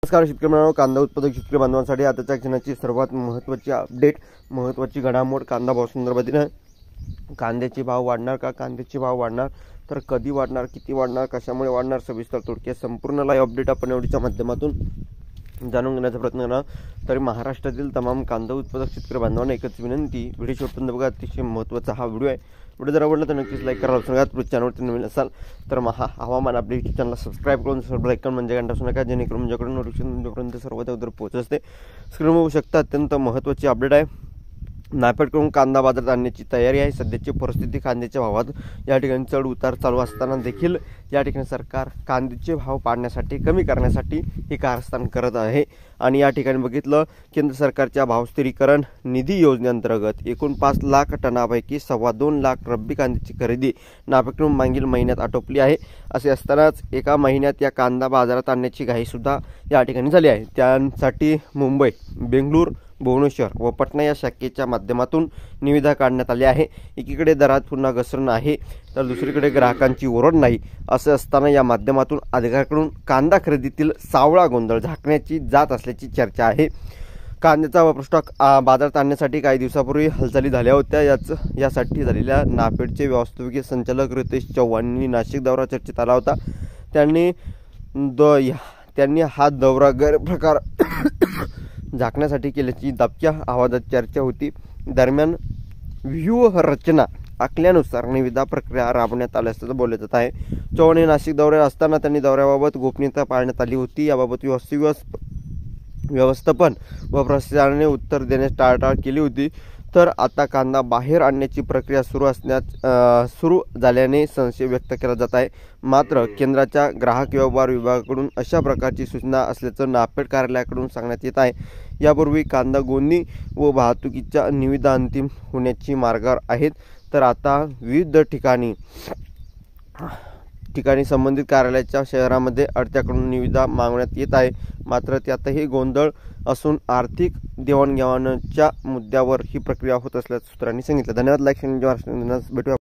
नमस्कार शेतकरी मित्रांनो, कांदा उत्पादक शेतकरी बांधवांसाठी आताच्या क्षणाची सर्वात महत्त्वाची अपडेट, महत्त्वाची घडामोड कांदा भाव संदर्भातील आहे। कांद्याचे भाव वाढणार का, कांद्याचे भाव वाढणार तर कधी वाढणार, किती वाढणार, कशामुळे वाढणार, सविस्तर थोडक्यात संपूर्ण लाईव्ह अपडेट आपण एवढीच्या माध्यमातून जाणून घेण्याचा प्रयत्न करणार। तर महाराष्ट्रातील तमाम कांदा उत्पादक शेतकरी बांधवांना एकच विनंती, व्हिडिओ शेवटपर्यंत बघा, अतिशय महत्त्वाचा हा व्हिडिओ आहे। व्हिडिओ जर आवडला तर नक्कीच लाईक करा, चॅनलवरती नवीन असाल तर हवामान अपडेट चॅनलला सबस्क्राईब करून सर्व आयकॉन म्हणजे घंटा असू नका, जेणेकरून माझ्याकडून नोटिफिकेशन तुमच्यापर्यंत सर्वात अगोदर पोहोचत असते। स्क्रीनवर बघू शकता, अत्यंत महत्त्वाची अपडेट आहे। नाफेड कडून कांदा बाजारात आणण्याची तयारी आहे। सध्याची परिस्थिती कांद्याच्या भावात या ठिकाणी चढ उतार चालू असताना देखील या ठिकाणी सरकार कांद्याचे भाव पाडण्यासाठी, कमी करण्यासाठी हे कारस्थान करत आहे। आणि या ठिकाणी बघितलं, केंद्र सरकारच्या भाव स्थिरीकरण निधी योजनेअंतर्गत एकूण 5 लाख टनापैकी 2.25 लाख रब्बी कांद्याची खरेदी नाफेडकडून मागील महिन्यात आटोपली आहे। असे असतानाच एका महिन्यात या कांदा बाजारात आणण्याची घाई सुद्धा या ठिकाणी झाली आहे। त्यासाठी मुंबई, बेंगळूर, भुवनेश्वर व पटना या शाखेच्या माध्यमातून निविदा काढण्यात आली आहे। एकीकडे दरात पुन्हा घसरण आहे तर दुसरीकडे ग्राहकांची ओरड नाही। असे असताना या माध्यमातून अधिकाऱ्यांकडून कांदा खरेदीतील सावळा गोंधळ झाकण्याची जात असल्याची चर्चा आहे। कांद्याचा वापर स्टॉक बाजारात आणण्यासाठी काही दिवसापूर्वी हालचाली झाल्या होत्या। यासाठी झालेल्या नाफेडचे व्यवस्थापकीय संचालक रितेश चव्हाण यांनी नाशिक दौरा चर्चेत आला होता। त्यांनी हा दौरा गैरप्रकार झाकण्यासाठी केल्याची दबक्या आवाजात चर्चा होती। दरम्यान व्यूहरचना आखल्यानुसार निविदा प्रक्रिया राबवण्यात आल्याचं बोललं जात आहे। चव्हाण हे नाशिक दौऱ्यावर असताना त्यांनी दौऱ्याबाबत गोपनीयता पाळण्यात आली होती। याबाबत व्यवस्थापन व प्रशासनाने उत्तर देण्यास टाळाटाळ केली होती। तर आता कांदा बाहेर आणण्याची प्रक्रिया सुरू झाल्याने संशय व्यक्त केला जात आहे। मात्र केंद्राच्या ग्राहक व्यवहार विभागाकडून अशा प्रकारची सूचना असल्याचं नाफेड कार्यालयाकडून सांगण्यात येत आहे। यापूर्वी कांदा गोंदी व वाहतुकीच्या निविदा अंतिम होण्याची मार्गावर आहेत, तर आता विविध ठिकाणी संबंधित कार्यालयाच्या शहरामध्ये अडत्याकडून निविदा मागवण्यात येत आहे। मात्र त्यातही गोंधळ असून आर्थिक देवाणघेवाणीच्या मुद्द्यावर ही प्रक्रिया होत असल्याचं सूत्रांनी सांगितलं। धन्यवाद। लाईक, शेअर, भेटूया।